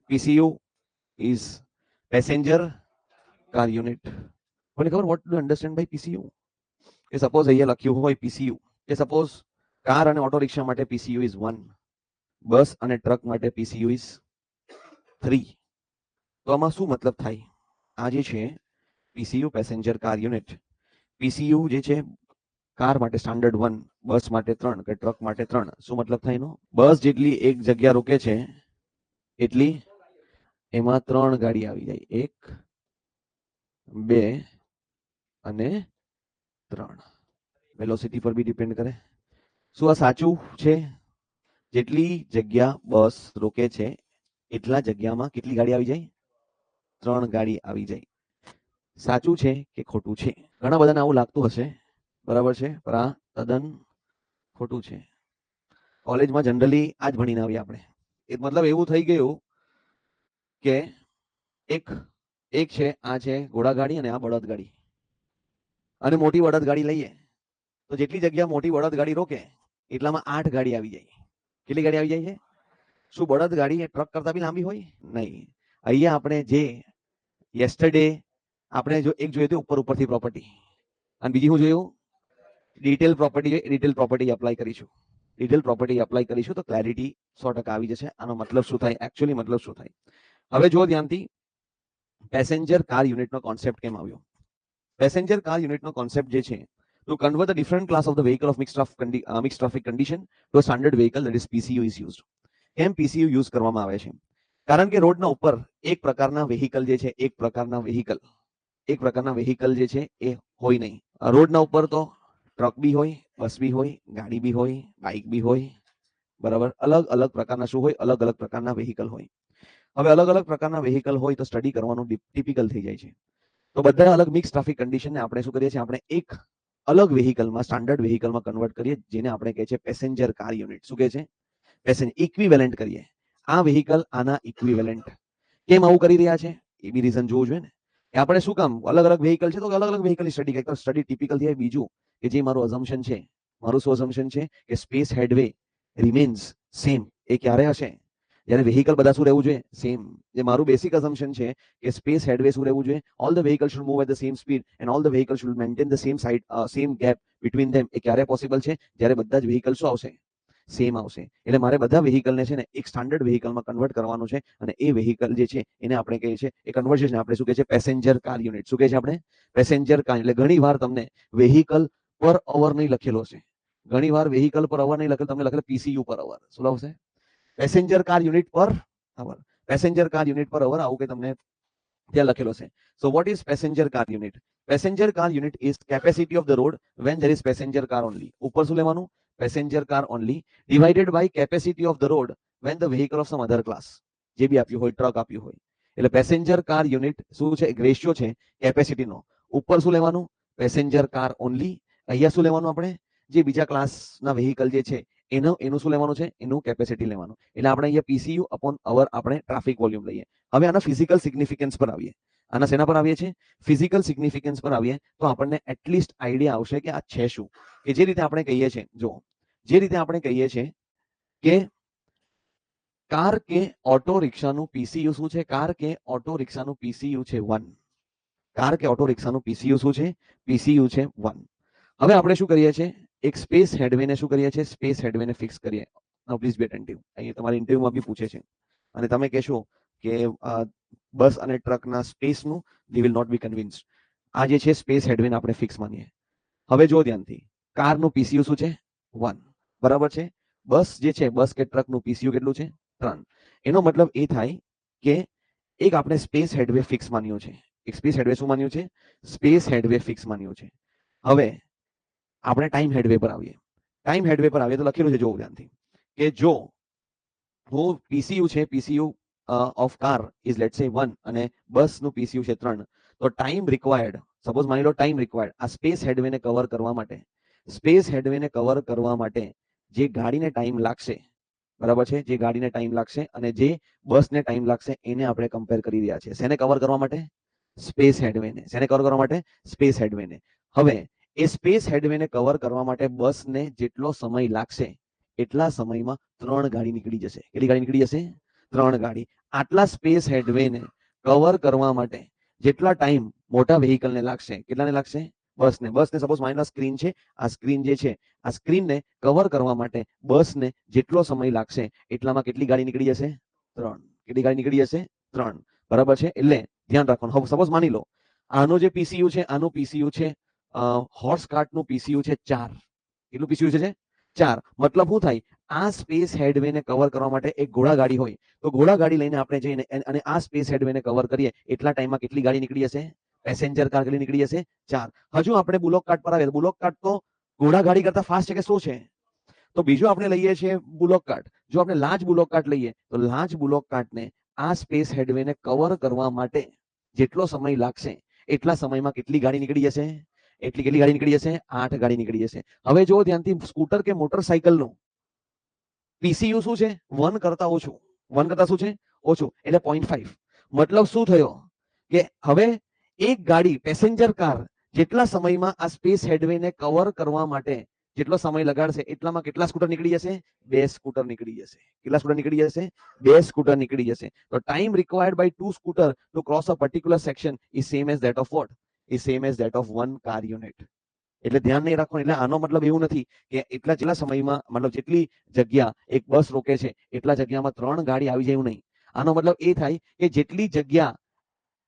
PCU is passenger car unit. કોને ખબર what do you understand by PCU? કે suppose અહીંયા લખ્યું હોય PCU કે સપોઝ કાર અને ઓટો રિક્ષા માટે PCU is 1, બસ અને ટ્રક માટે PCU is 3. તો આમાં શું મતલબ થાય? આ જે છે PCU passenger car unit, PCU જે છે કાર માટે સ્ટાન્ડર્ડ 1, બસ માટે 3 કે ટ્રક માટે 3. શું મતલબ થાય એનો? બસ જેટલી એક જગ્યા રોકે છે એટલી એમાં 3 ગાડી આવી જાય, 1 2 અને 3. વેલોસિટી પર બી ડિપેન્ડ કરે. શું આ સાચું છે? જેટલી જગ્યા બસ રોકે છે એટલા જગ્યામાં કેટલી ગાડી આવી જાય? 3 ગાડી આવી જાય. સાચું છે કે ખોટું છે? ઘણા બધાને આવું લાગતું હશે, બરાબર છે, પણ આ તદ્દન ખોટું છે. કોલેજમાં જનરલી આ જ ભણીને આવ્યા આપણે. એ મતલબ એવું થઈ ગયું કે એક છે આ છે ઘોડાગાડી અને આ બળદગાડી, અને મોટી બળદગાડી લઈએ તો જેટલી જગ્યા મોટી બળદગાડી રોકે એટલામાં 8 ગાડી આવી જાય. કેટલી ગાડી આવી જાય છે? શું બળદગાડી એ ટ્રક કરતા બી લાંબી હોય? નહીં. અહીંયા આપણે જે યસ્ટરડે આપણે જો એક જોયું હતું ઉપર ઉપરથી પ્રોપર્ટી, અને બીજી શું જોયું? Detail property. Detail property apply કરીશું. ડિટેલ પ્રોપર્ટી એપ્લાય કરીશું તો ક્લેરિટી 100% આવી જશે. આનો મતલબ શું થાય? એકચ્યુઅલી મતલબ શું થાય? હવે જો ધ્યાનથી, પેસેન્જર કાર યુનિટનો કોન્સેપ્ટ કેમ આવ્યો? પેસેન્જર કાર યુનિટનો કોન્સેપ્ટ જે છે, to convert the different class of the vehicle of mixed traffic condition to a standard vehicle, that is PCU is used. કેમ PCU યુઝ કરવામાં આવે છે? કારણ કે રોડના ઉપર એક પ્રકારના વેહિકલ જે છે, એક પ્રકારના વેહિકલ જે છે એ હોય નહીં. રોડના ઉપર તો ટ્રક બી હોય, બસ બી હોય, ગાડી બી હોય, બાઇક બી હોય, બરાબર. અલગ અલગ પ્રકારના શું હોય? અલગ અલગ પ્રકારના વેહિકલ હોય. હવે અલગ અલગ પ્રકારના વેહિકલ હોય તો સ્ટડી કરવાનું ટિપિકલ થઈ જાય છે. તો બધા અલગ મિક્સ ટ્રાફિક કન્ડિશનને આપણે શું કરીએ છીએ? આપણે એક અલગ વેહિકલમાં, સ્ટાન્ડર્ડ વેહિકલમાં કન્વર્ટ કરીએ, જેને આપણે કહે છે પેસેન્જર કાર યુનિટ. શું કહે છે? પેસેન્જર ઇક્વિવેલન્ટ કરીએ. આ વેહિકલ આના ઇક્વિવેલન્ટ. કેમ આવું કરી રહ્યા છે? એ બી રીઝન જોવું જોઈએ ને. કે આપણે શું કામ અલગ અલગ વેહિકલ છે તો અલગ અલગ વેહિકલની સ્ટડી કરીએ તો સ્ટડી ટિપિકલ થાય. બીજું કે જે મારું અઝમ્પશન છે, મારું શું અઝમ્પશન છે કે સ્પેસ હેડવે રિમેન્સ સેમ. એ ક્યારે હશે? જ્યારે વેહિકલ બધા શું રહેવું જોઈએ? સેમ. જે મારું બેસિક અઝમ્પશન છે કે સ્પેસ હેડવે શું રહેવું જોઈએ? All the vehicle should move at the same speed and all the vehicle should maintain the same side, same gap between them. એ ક્યારે પોસિબલ છે? જ્યારે બધા જ વેહિકલ શું આવશે? સેમ આવશે. એટલે મારે બધા વેહિકલને છે ને એક સ્ટાન્ડર્ડ વેહિકલમાં કન્વર્ટ કરવાનું છે, અને એ વેહિકલ જે છે એને આપણે કહીએ છીએ, એ કન્વર્ઝન આપણે શું કહે છે? Passenger car unit. શું કહે છે આપણે? Passenger car. એટલે ઘણી વાર તમને વેહિકલ પર અવર નહીં લખેલો હશે, ઘણી વાર વેહિકલ પર અવર નહીં લખેલું, તમને લખેલું PCU પર અવર. શું આવશે? પેસેન્જર કાર યુનિટ પર અવર. પેસેન્જર કાર યુનિટ પર અવર આવું કે તમને ત્યાં લખેલો છે. So what is passenger car unit? Passenger car unit is capacity of the road when there is passenger car only. ઉપર શું લેવાનું? Passenger car only divided by capacity of the road when the vehicle of some other class. જે બી આપ્યું હોય, truck આપ્યું હોય. એટલે passenger car unit શું છે? રેશિયો છે કેપેસિટીનો. ઉપર શું લેવાનું? Passenger car only. અહીંયા શું લેવાનું? આપણે જે બીજા ક્લાસના વેહિકલ જે છે એનું શું લેવાનું છે? એનું કેપેસિટી લેવાનું. એટલે આપણે અહીંયા PCU અપોન અવર આપણે ટ્રાફિક વોલ્યુમ લઈએ. હવે આના ફિઝિકલ સિગ્નિફિકન્સ પર આવીએ. આના શેના પર આવીએ છીએ? ફિઝિકલ સિગ્નિફિકન્સ પર આવીએ તો આપણને એટલીસ્ટ આઈડિયા આવશે કે આ છે શું. કે જે રીતે આપણે કહીએ છીએ, જો જે રીતે આપણે કહીએ છીએ કે કાર કે ઓટો રિક્ષાનું PCU શું છે? કાર કે ઓટો રિક્ષાનું PCU છે 1. કાર કે ઓટો રિક્ષાનું PCU શું છે? PCU છે 1. હવે આપણે શું કરીએ છીએ? એક સ્પેસ હેડવેને શું કરીએ છીએ? સ્પેસ હેડવેને ફિક્સ કરીએ. નાઉ પ્લીઝ બી અટેન્ટિવ. અહીંયા તમારી ઇન્ટરવ્યુમાં બી પૂછે છે અને તમે કહેશો કે બસ અને ટ્રકના સ્પેસનું they will not be convinced. આ જે છે સ્પેસ હેડવેને આપણે ફિક્સ માનીએ. હવે જો ધ્યાનથી, કારનું PCU શું છે? 1. બરાબર છે. બસ જે છે, બસ કે ટ્રકનું PCU કેટલું છે? 3. એનો મતલબ એ થાય કે એક આપણે સ્પેસ હેડવે ફિક્સ માન્યું છે. એક સ્પેસ હેડવે શું માન્યું છે? સ્પેસ હેડવે ફિક્સ માન્યું છે. હવે આપણે ટાઈમ હેડવે પર આવીએ. ટાઈમ હેડવે પર આવીએ તો લખેલું છે, જોવું ધ્યાનથી, કે જો હું PCU છે, PCU of car is let's સે 1 અને બસનું PCU છે 3, તો ટાઈમ રિક્વાયર્ડ, સપોઝ માની લો ટાઈમ રિક્વાયર્ડ આ સ્પેસ હેડવેને કવર કરવા માટે, સ્પેસ હેડવેને કવર કરવા માટે જે ગાડીને ટાઈમ લાગશે, બરાબર છે, જે ગાડીને ટાઈમ લાગશે અને જે બસને ટાઈમ લાગશે એને આપણે કમ્પેર કરી રહ્યા છીએ. શેને કવર કરવા માટે? સ્પેસ હેડવેને. શેને કવર કરવા માટે? સ્પેસ હેડવેને. હવે એ સ્પેસ હેડવેને કવર કરવા માટે બસને જેટલો સમય લાગશે એટલા સમયમાં 3 ગાડી નીકળી જશે. કેટલી ગાડી નીકળી જશે? 3 ગાડી. આટલા સ્પેસ હેડવે ને કવર કરવા માટે જેટલા ટાઈમ મોટા વેહિકલને લાગશે, કેટલાને લાગશે? બસને સપોઝ માઇનસ સ્ક્રીન છે, આ સ્ક્રીન જે છે આ સ્ક્રીનને કવર કરવા માટે બસને જેટલો સમય લાગશે એટલામાં કેટલી ગાડી નીકળી જશે? 3. કેટલી ગાડી નીકળી જશે? 3. બરાબર છે. એટલે ધ્યાન રાખવાનું. હવે સપોઝ માની લો આનો જે પીસીયુ છે, આનું પીસીયુ છે હોર્સ કાર્ટનું પીસીયુ છે 4. કેટલું પીસીયુ છે? 4. મતલબ શું થાય? આ સ્પેસ હેડવે ને કવર કરવા માટે એક ઘોડા ગાડી હોય તો ઘોડા ગાડી લઈને આપણે જઈને અને આ સ્પેસ હેડવે ને કવર કરીએ એટલા ટાઈમમાં કેટલી ગાડી નીકળી જશે? પેસેન્જર કાર કેટલી નીકળી જશે? 4. હજુ આપણે બુલોક કાર્ટ પર આવે. બુલોક કાર્ટ તો ઘોડા ગાડી કરતા ફાસ્ટ છે કે શું છે? તો બીજું આપણે લઈએ છીએ બુલોક કાર્ટ. જો આપણે લાર્જ બુલોક કાર્ટ લઈએ તો લાર્જ બુલોક કાર્ટને આ સ્પેસ હેડવે ને કવર કરવા માટે જેટલો સમય લાગશે એટલા સમયમાં કેટલી ગાડી નીકળી જશે? કેટલી ગાડી નીકળી જશે? 8 ગાડી નીકળી જશે. હવે જો ધ્યાનથી સ્કૂટર કે મોટરસાયકલનું પીસીયુ શું છે? 1 કરતા ઓછું. 1 કરતા શું છે? ઓછું. એટલે 0.5. મતલબ શું થયો કે હવે એક ગાડી પેસેન્જર કાર જેટલા સમયમાં આ સ્પેસ હેડવે ને કવર કરવા માટે જેટલો સમય લગાડશે એટલામાં કેટલા સ્કૂટર નીકળી જશે? 2 સ્કૂટર નીકળી જશે. કેટલા સ્કૂટર નીકળી જશે? 2 સ્કૂટર નીકળી જશે. તો time required by 2 scooter to cross a particular section is same as that of what? Is same as that of 1 car unit. એટલે ધ્યાન નહીં રાખવાનું. એટલે આનો મતલબ એવું નથી કે જેટલા સમયમાં મતલબ જેટલી જગ્યા એક બસ રોકે છે એટલા જગ્યામાં 3 ગાડી આવી જાય એવું નહીં. આનો મતલબ એ થાય કે જેટલી જગ્યા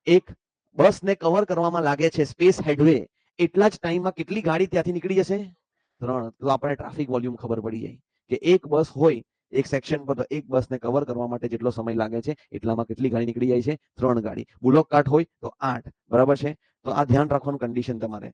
એક બસને કવર કરવામાં લાગે છે સ્પેસ હેડવે એટલા જ ટાઈમમાં કેટલી ગાડી ત્યાંથી નીકળી જશે? 3. તો આપણે ટ્રાફિક વોલ્યુમ ખબર પડી જાય કે એક બસ હોય એક સેક્શન પર તો એક બસને કવર કરવા માટે જેટલો સમય લાગે છે એટલામાં કેટલી ગાડી નીકળી જાય છે? 3 ગાડી. બુલોક કાર્ટ હોય તો 8. બરાબર છે. તો આ ધ્યાન રાખવાનું કન્ડિશન તમારે.